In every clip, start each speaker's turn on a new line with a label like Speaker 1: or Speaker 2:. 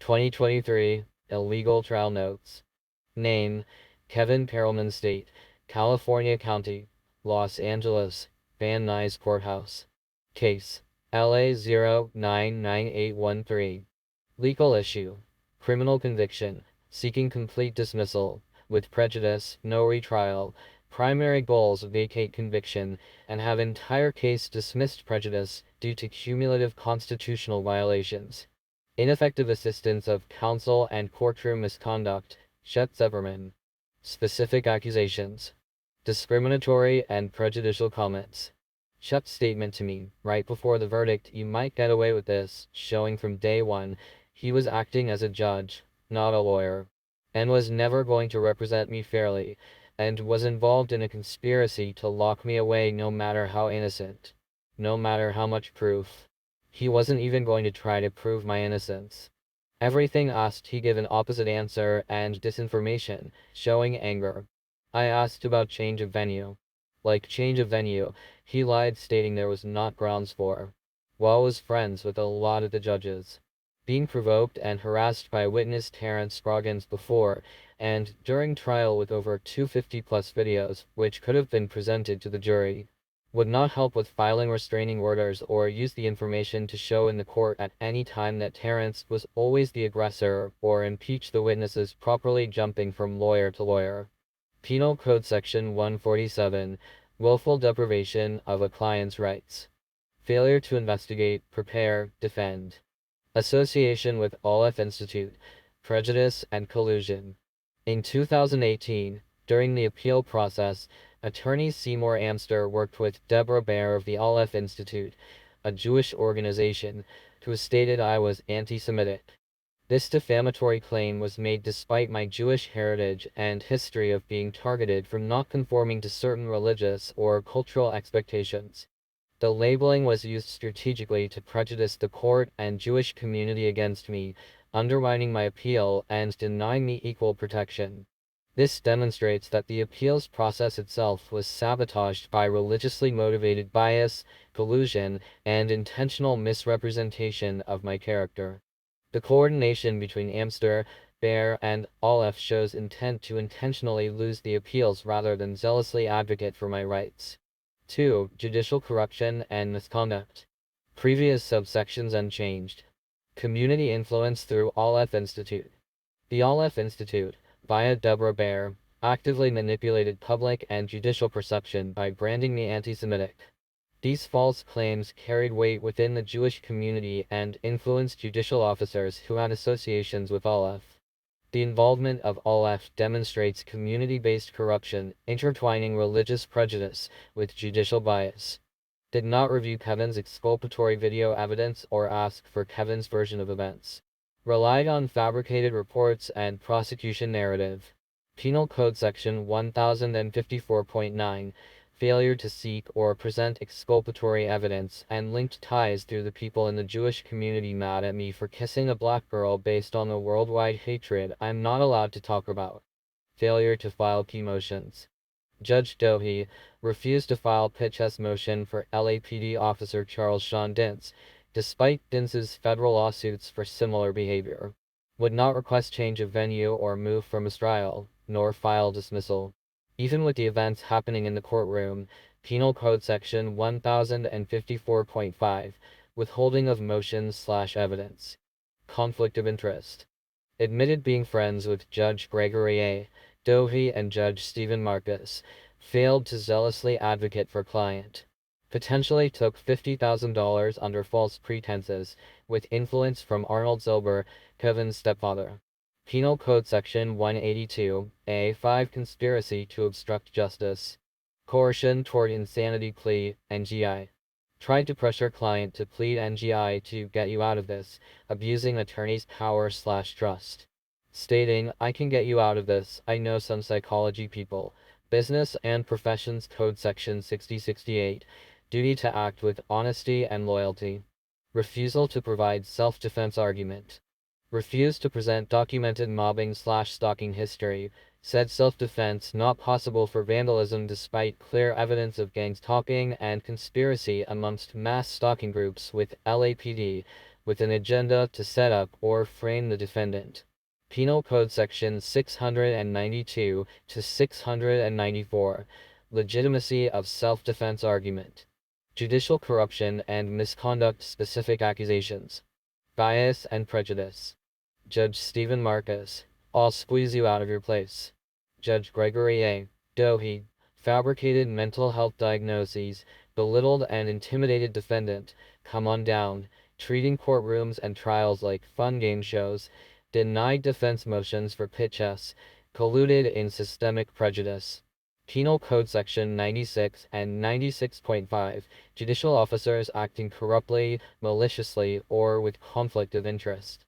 Speaker 1: 2023 Illegal Trial Notes. Name: Kevin Perelman State, California County, Los Angeles, Van Nuys Courthouse. Case: LA 099813. Legal issue: criminal conviction, seeking complete dismissal, with prejudice, no retrial. Primary goals: vacate conviction, and have entire case dismissed prejudice due to cumulative constitutional violations. Ineffective assistance of counsel and courtroom misconduct. Chet Zeverman. Specific accusations: discriminatory and prejudicial comments. Chet's statement to me, right before the verdict, "You might get away with this," showing from day one he was acting as a judge, not a lawyer, and was never going to represent me fairly, and was involved in a conspiracy to lock me away no matter how innocent, no matter how much proof. He wasn't even going to try to prove my innocence. Everything asked, he gave an opposite answer and disinformation, showing anger. I asked about change of venue. Like change of venue, he lied, stating there was not grounds for. While was friends with a lot of the judges. Being provoked and harassed by witness Terrence Scroggins before and during trial with over 250+ videos, which could have been presented to the jury. Would not help with filing restraining orders or use the information to show in the court at any time that Terrence was always the aggressor, or impeach the witnesses properly, jumping from lawyer to lawyer. Penal Code Section 147, willful deprivation of a client's rights. Failure to investigate, prepare, defend. Association with Aleph Institute, prejudice and collusion. In 2018, during the appeal process, attorney Seymour Amster worked with Deborah Baer of the Aleph Institute, a Jewish organization, who stated I was anti-Semitic. This defamatory claim was made despite my Jewish heritage and history of being targeted for not conforming to certain religious or cultural expectations. The labeling was used strategically to prejudice the court and Jewish community against me, undermining my appeal and denying me equal protection. This demonstrates that the appeals process itself was sabotaged by religiously motivated bias, collusion, and intentional misrepresentation of my character. The coordination between Amster, Baer, and Aleph shows intent to intentionally lose the appeals rather than zealously advocate for my rights. 2. Judicial corruption and misconduct. Previous subsections unchanged. Community influence through Aleph Institute. The Aleph Institute, via Deborah Baer, actively manipulated public and judicial perception by branding me anti-Semitic. These false claims carried weight within the Jewish community and influenced judicial officers who had associations with Aleph. The involvement of Aleph demonstrates community-based corruption, intertwining religious prejudice with judicial bias. Did not review Kevin's exculpatory video evidence or ask for Kevin's version of events. Relied on fabricated reports and prosecution narrative. Penal Code Section 1054.9, failure to seek or present exculpatory evidence, and linked ties through the people in the Jewish community mad at me for kissing a black girl based on the worldwide hatred I'm not allowed to talk about. Failure to file key motions. Judge Dohe refused to file pitch motion for LAPD officer Charles Sean Dintz, despite Dintz's federal lawsuits for similar behavior. Would not request change of venue or move for mistrial, nor file dismissal. Even with the events happening in the courtroom. Penal Code Section 1054.5, withholding of motions/evidence. Conflict of interest. Admitted being friends with Judge Gregory A. Dohe and Judge Stephen Marcus. Failed to zealously advocate for client. Potentially took $50,000 under false pretenses, with influence from Arnold Zilber, Kevin's stepfather. Penal Code Section 182(a)(5), conspiracy to obstruct justice. Coercion toward insanity plea, NGI. Tried to pressure client to plead NGI to get you out of this, abusing attorney's power/trust. Stating, "I can get you out of this, I know some psychology people." Business and Professions Code Section 6068, duty to act with honesty and loyalty. Refusal to provide self-defense argument. Refused to present documented mobbing/stalking history. Said self-defense not possible for vandalism despite clear evidence of gang stalking and conspiracy amongst mass stalking groups with LAPD. with an agenda to set up or frame the defendant. Penal Code Section 692 to 694. Legitimacy of self-defense argument. Judicial corruption and misconduct specific accusations. Bias and prejudice. Judge Stephen Marcus. I'll squeeze you out of your place. Judge Gregory A. Dohe. Fabricated mental health diagnoses, belittled and intimidated defendant. Come on down. Treating courtrooms and trials like fun game shows. Denied defense motions for pitchess. Colluded in systemic prejudice. Penal Code Section 96 and 96.5. Judicial officers acting corruptly, maliciously, or with conflict of interest.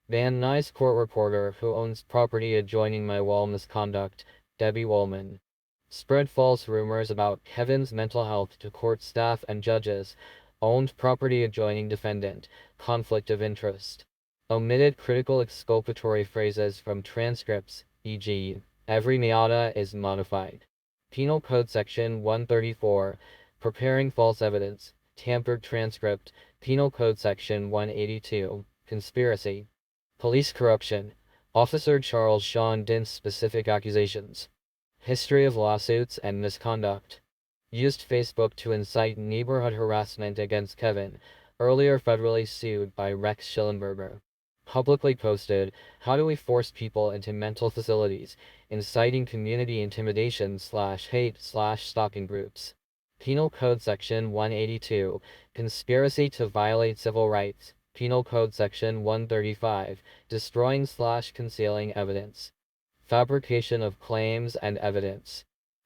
Speaker 1: Van Nuys court reporter who owns property adjoining my wall misconduct, Debbie Woolman. Spread false rumors about Kevin's mental health to court staff and judges. Owned property adjoining defendant, conflict of interest. Omitted critical exculpatory phrases from transcripts, e.g., every miata is modified. Penal Code Section 134. Preparing false evidence. Tampered transcript. Penal Code Section 182. Conspiracy. Police corruption. Officer Charles Sean Dint's specific accusations. History of lawsuits and misconduct. Used Facebook to incite neighborhood harassment against Kevin, earlier federally sued by Rex Schillenberger. Publicly posted, how do we force people into mental facilities, inciting community intimidation / hate / stalking groups. Penal Code Section 182. Conspiracy to violate civil rights. Penal Code Section 135. Destroying / concealing evidence. Fabrication of claims and evidence.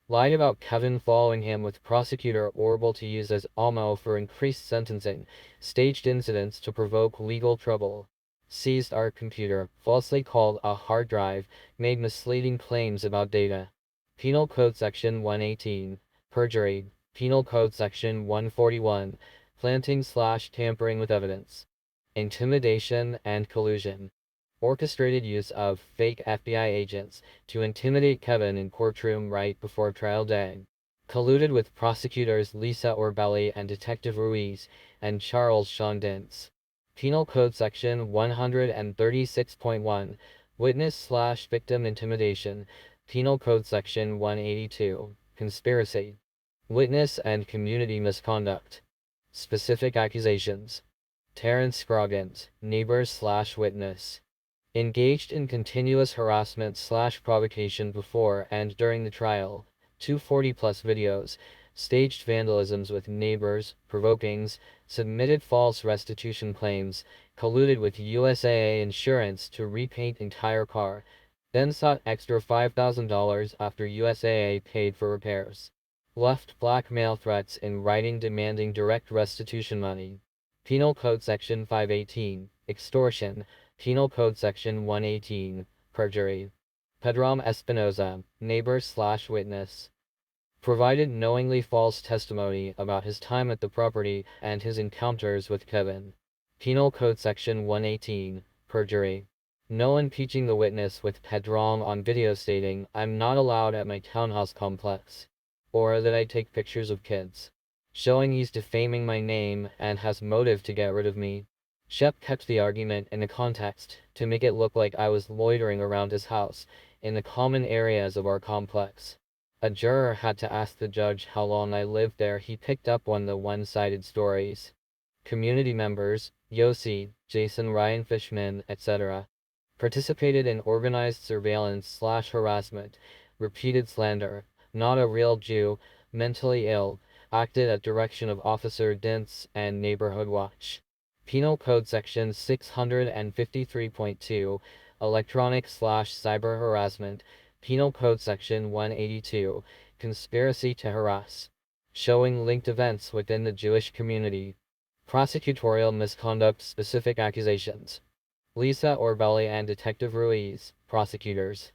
Speaker 1: Lied about Kevin following him with prosecutor Orble to use as ammo for increased sentencing. Staged incidents to provoke legal trouble. Seized our computer, falsely called a hard drive, made misleading claims about data. Penal Code Section 118. Perjury. Penal Code Section 141. Planting / tampering with evidence. Intimidation and collusion. Orchestrated use of fake FBI agents to intimidate Kevin in courtroom right before trial day. Colluded with prosecutors Lisa Orbelli and Detective Ruiz and Charles Sean Dint's. Penal Code Section 136.1. Witness / victim intimidation. Penal Code Section 182. Conspiracy. Witness and community misconduct. Specific accusations. Terrence Scroggins, neighbor / witness. Engaged in continuous harassment / provocation before and during the trial. 240+ videos. Staged vandalisms with neighbors, provokings, submitted false restitution claims, colluded with USAA Insurance to repaint entire car, then sought extra $5,000 after USAA paid for repairs. Left blackmail threats in writing demanding direct restitution money. Penal Code Section 518. Extortion. Penal Code Section 118. Perjury. Pedram Espinoza, neighbor / witness. Provided knowingly false testimony about his time at the property and his encounters with Kevin. Penal Code Section 118. Perjury. No impeaching the witness with Pedram on video stating, I'm not allowed at my townhouse complex. Or that I take pictures of kids. Showing he's defaming my name and has motive to get rid of me. Shep kept the argument in a context to make it look like I was loitering around his house in the common areas of our complex. A juror had to ask the judge how long I lived there. He picked up on the one-sided stories. Community members, Yossi, Jason Ryan Fishman, etc., participated in organized surveillance / harassment, repeated slander, not a real Jew, mentally ill, acted at direction of Officer Dint's and Neighborhood Watch. Penal Code Section 653.2. Electronic / cyber harassment. Penal Code Section 182. Conspiracy to harass. Showing linked events within the Jewish community. Prosecutorial misconduct specific accusations. Lisa Orbelli and Detective Ruiz, prosecutors.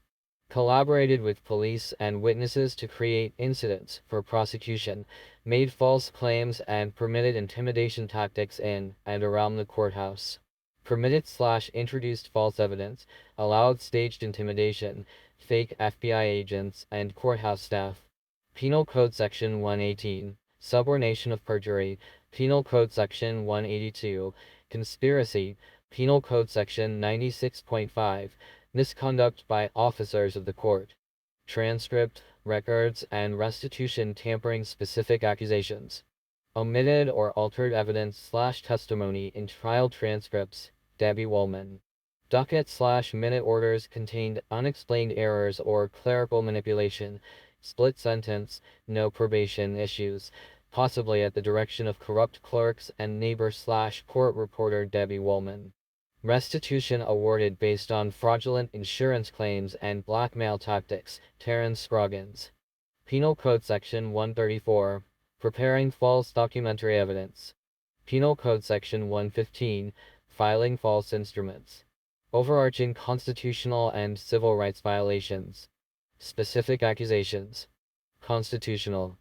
Speaker 1: Collaborated with police and witnesses to create incidents for prosecution, made false claims and permitted intimidation tactics in and around the courthouse. Permitted / introduced false evidence, allowed staged intimidation, fake FBI agents, and courthouse staff. Penal Code Section 118. Subornation of perjury. Penal Code Section 182. Conspiracy, Penal Code Section 96.5, misconduct by officers of the court. Transcript, records, and restitution tampering specific accusations. Omitted or altered evidence/testimony in trial transcripts, Debbie Woolman. Docket/minute orders contained unexplained errors or clerical manipulation, split sentence, no probation issues, possibly at the direction of corrupt clerks and neighbor/court reporter Debbie Woolman. Restitution awarded based on fraudulent insurance claims and blackmail tactics, Terence Scroggins. Penal Code Section 134, preparing false documentary evidence. Penal Code Section 115, filing false instruments. Overarching constitutional and civil rights violations. Specific accusations. Constitutional.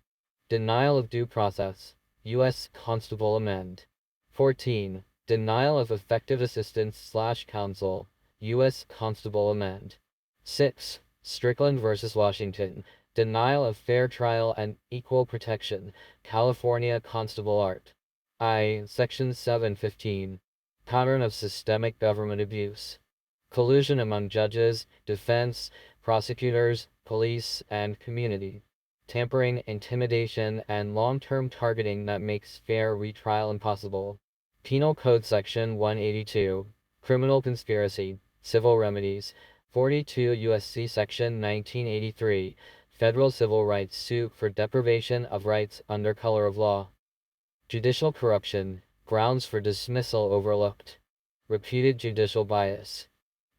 Speaker 1: Denial of due process. U.S. Constable Amend. 14. Denial of effective assistance/counsel. U.S. Constable Amend. 6. Strickland v. Washington. Denial of fair trial and equal protection. California Constable Art. I. Section 715. Pattern of systemic government abuse. Collusion among judges, defense, prosecutors, police, and community. Tampering, intimidation, and long-term targeting that makes fair retrial impossible. Penal Code Section 182. Criminal conspiracy. Civil remedies. 42 U.S.C. Section 1983. Federal civil rights suit for deprivation of rights under color of law. Judicial corruption. Grounds for dismissal overlooked. Repeated judicial bias.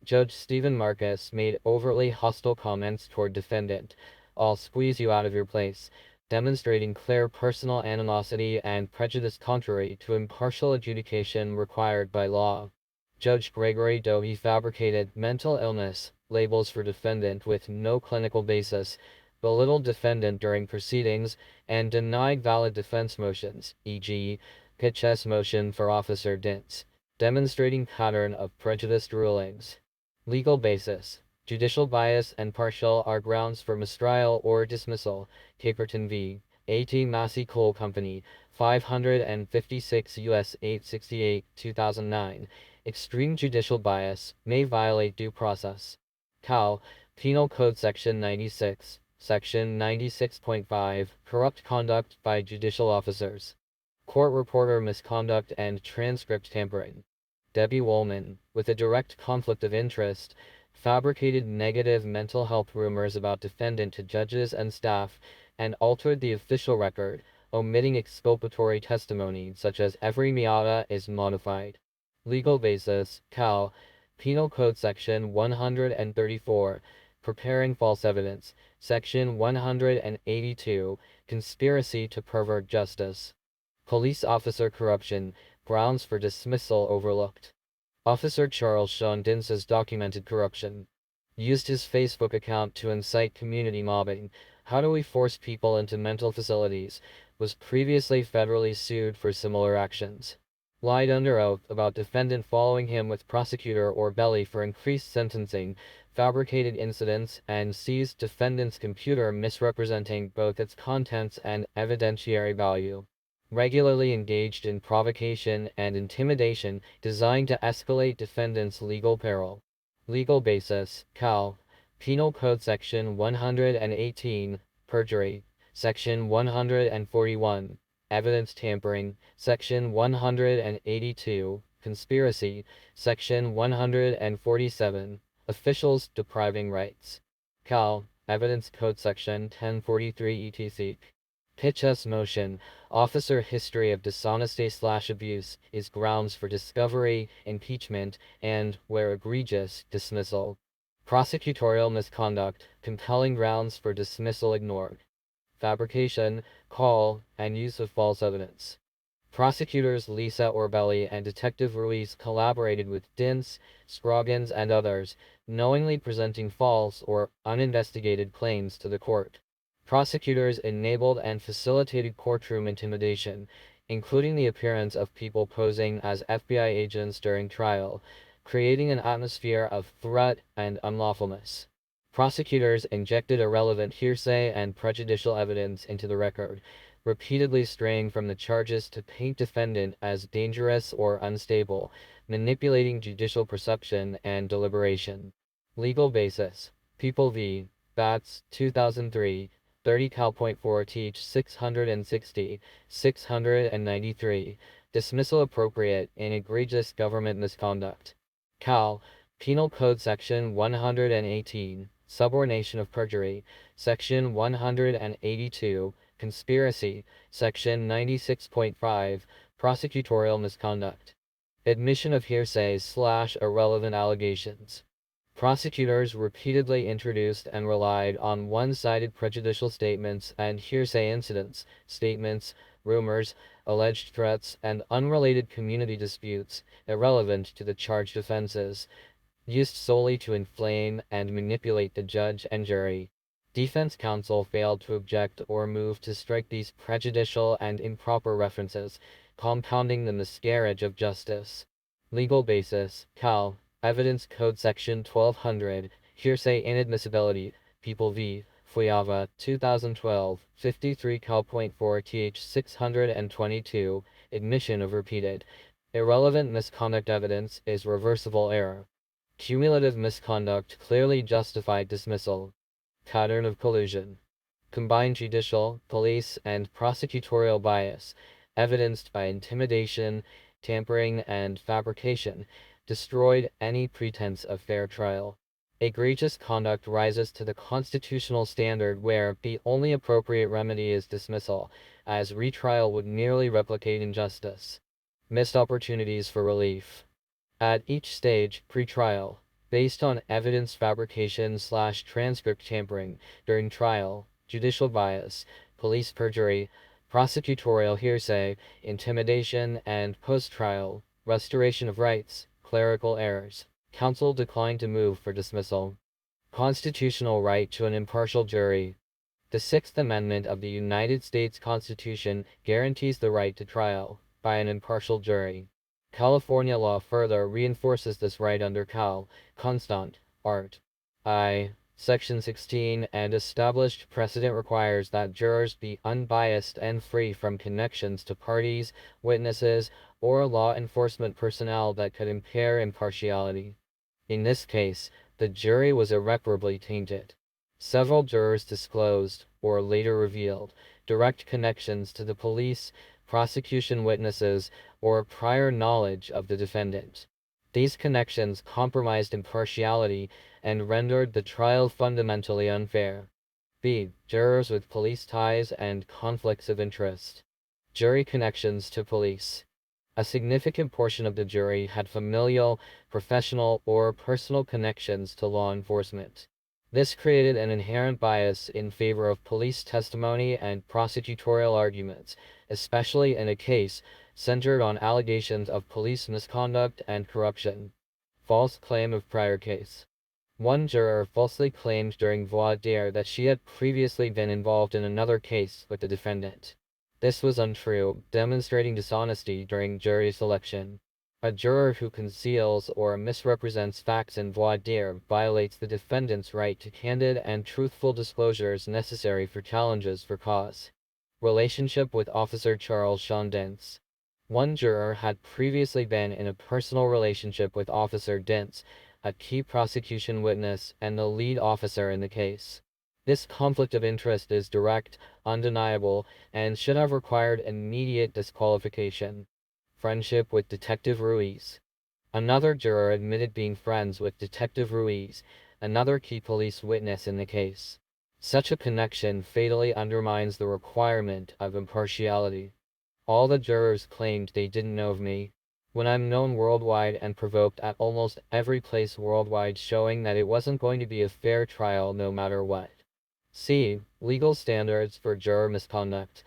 Speaker 1: Judge Stephen Marcus made overtly hostile comments toward defendant. I'll squeeze you out of your place, demonstrating clear personal animosity and prejudice contrary to impartial adjudication required by law. Judge Gregory Dohe fabricated mental illness labels for defendant with no clinical basis, belittled defendant during proceedings, and denied valid defense motions, e.g., Pitchess motion for Officer Dintz, demonstrating pattern of prejudiced rulings. Legal basis. Judicial bias and partial are grounds for mistrial or dismissal. Caperton v. A.T. Massey Coal Company, 556 U.S. 868, 2009. Extreme judicial bias may violate due process. Cal. Penal Code Section 96, Section 96.5, corrupt conduct by judicial officers. Court reporter misconduct and transcript tampering. Debbie Woolman, with a direct conflict of interest, fabricated negative mental health rumors about defendant to judges and staff, and altered the official record, omitting exculpatory testimony such as every miata is modified. Legal basis. Cal. Penal Code Section 134, preparing false evidence. Section 182, conspiracy to pervert justice. Police officer corruption, grounds for dismissal overlooked. Officer Charles Sean Dintz's documented corruption. Used his Facebook account to incite community mobbing. How do we force people into mental facilities? Was previously federally sued for similar actions. Lied under oath about defendant following him with prosecutor or belly for increased sentencing. Fabricated incidents and seized defendant's computer misrepresenting both its contents and evidentiary value. Regularly engaged in provocation and intimidation designed to escalate defendant's legal peril. Legal basis. Cal. Penal Code Section 118, perjury. Section 141, evidence tampering. Section 182, conspiracy. Section 147, officials depriving rights. Cal. Evidence Code Section 1043 etc. Pitchess motion. Officer history of dishonesty/abuse is grounds for discovery, impeachment, and, where egregious, dismissal. Prosecutorial misconduct, compelling grounds for dismissal ignored. Fabrication, call, and use of false evidence. Prosecutors Lisa Orbelli and Detective Ruiz collaborated with Dintz, Scroggins, and others, knowingly presenting false or uninvestigated claims to the court. Prosecutors enabled and facilitated courtroom intimidation, including the appearance of people posing as FBI agents during trial, creating an atmosphere of threat and unlawfulness. Prosecutors injected irrelevant hearsay and prejudicial evidence into the record, repeatedly straying from the charges to paint defendant as dangerous or unstable, manipulating judicial perception and deliberation. Legal basis. People v. Batts, 2003, 30 Cal.4 Teach 660, 693. Dismissal appropriate in egregious government misconduct. Cal. Penal Code Section 118, Subornation of Perjury, Section 182, Conspiracy, Section 96.5, Prosecutorial Misconduct. Admission of hearsay/irrelevant allegations. Prosecutors repeatedly introduced and relied on one-sided prejudicial statements and hearsay incidents, statements, rumors, alleged threats, and unrelated community disputes, irrelevant to the charged offenses, used solely to inflame and manipulate the judge and jury. Defense counsel failed to object or move to strike these prejudicial and improper references, compounding the miscarriage of justice. Legal basis. Cal. Evidence Code Section 1200, Hearsay Inadmissibility, People v. Fuyava, 2012, 53 Cal.4 Th 622, Admission of repeated, irrelevant misconduct evidence is reversible error. Cumulative misconduct clearly justified dismissal. Pattern of collusion. Combined judicial, police, and prosecutorial bias, evidenced by intimidation, tampering, and fabrication, destroyed any pretense of fair trial. Egregious conduct rises to the constitutional standard where the only appropriate remedy is dismissal, as retrial would merely replicate injustice. Missed opportunities for relief. At each stage, pre-trial, based on evidence fabrication/transcript tampering, during trial, judicial bias, police perjury, prosecutorial hearsay, intimidation, and post-trial, restoration of rights, clerical errors. Counsel declined to move for dismissal. Constitutional right to an impartial jury. The Sixth Amendment of the United States Constitution guarantees the right to trial by an impartial jury. California law further reinforces this right under Cal. Constant. Art. I. Section 16, and established precedent requires that jurors be unbiased and free from connections to parties, witnesses, or law enforcement personnel that could impair impartiality. In this case, the jury was irreparably tainted. Several jurors disclosed, or later revealed, direct connections to the police, prosecution witnesses, or prior knowledge of the defendant. These connections compromised impartiality and rendered the trial fundamentally unfair. B. Jurors with police ties and conflicts of interest. Jury connections to police. A significant portion of the jury had familial, professional, or personal connections to law enforcement. This created an inherent bias in favor of police testimony and prosecutorial arguments, especially in a case centered on allegations of police misconduct and corruption. False claim of prior case. One juror falsely claimed during voir dire that she had previously been involved in another case with the defendant. This was untrue, demonstrating dishonesty during jury selection. A juror who conceals or misrepresents facts in voir dire violates the defendant's right to candid and truthful disclosures necessary for challenges for cause. Relationship with Officer Charles Dentz. One juror had previously been in a personal relationship with Officer Dentz, a key prosecution witness and the lead officer in the case. This conflict of interest is direct, undeniable, and should have required immediate disqualification. Friendship with Detective Ruiz. Another juror admitted being friends with Detective Ruiz, another key police witness in the case. Such a connection fatally undermines the requirement of impartiality. All the jurors claimed they didn't know of me, when I'm known worldwide and provoked at almost every place worldwide, showing that it wasn't going to be a fair trial no matter what. C. Legal standards for juror misconduct.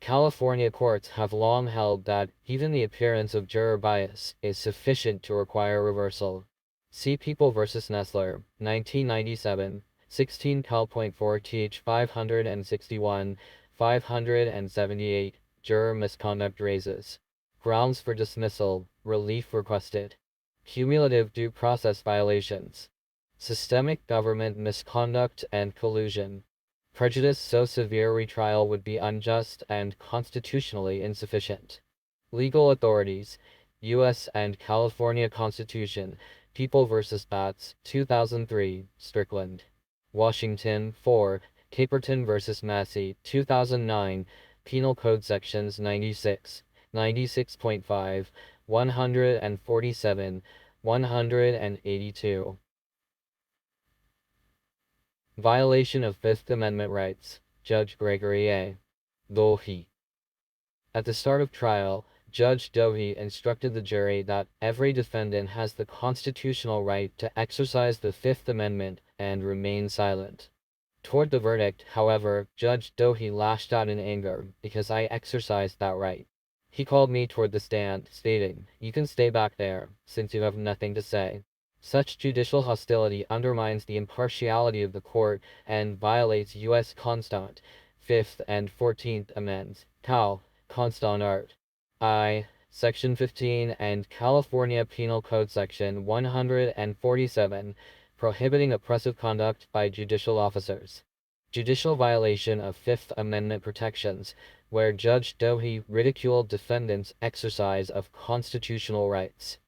Speaker 1: California courts have long held that even the appearance of juror bias is sufficient to require reversal. See People v. Nessler, 1997, 16 Cal.4 Th 561, 578, juror misconduct raises. Grounds for dismissal, relief requested. Cumulative due process violations. Systemic government misconduct and collusion. Prejudice so severe retrial would be unjust and constitutionally insufficient. Legal authorities, U.S. and California Constitution, People v. Batts, 2003, Strickland. Washington, 4, Caperton v. Massey, 2009, Penal Code Sections 96, 96.5, 147, 182. Violation of Fifth Amendment rights. Judge Gregory A. Dohe. At the start of trial, Judge Dohe instructed the jury that every defendant has the constitutional right to exercise the Fifth Amendment and remain silent. Toward the verdict, however, Judge Dohe lashed out in anger because I exercised that right. He called me toward the stand, stating, "You can stay back there, since you have nothing to say." Such judicial hostility undermines the impartiality of the court and violates U.S. Constant. 5th and 14th Amendments. Cal. Constant Art. I. Section 15 and California Penal Code Section 147, prohibiting oppressive conduct by judicial officers. Judicial violation of Fifth Amendment protections, where Judge Dohe ridiculed defendants' exercise of constitutional rights.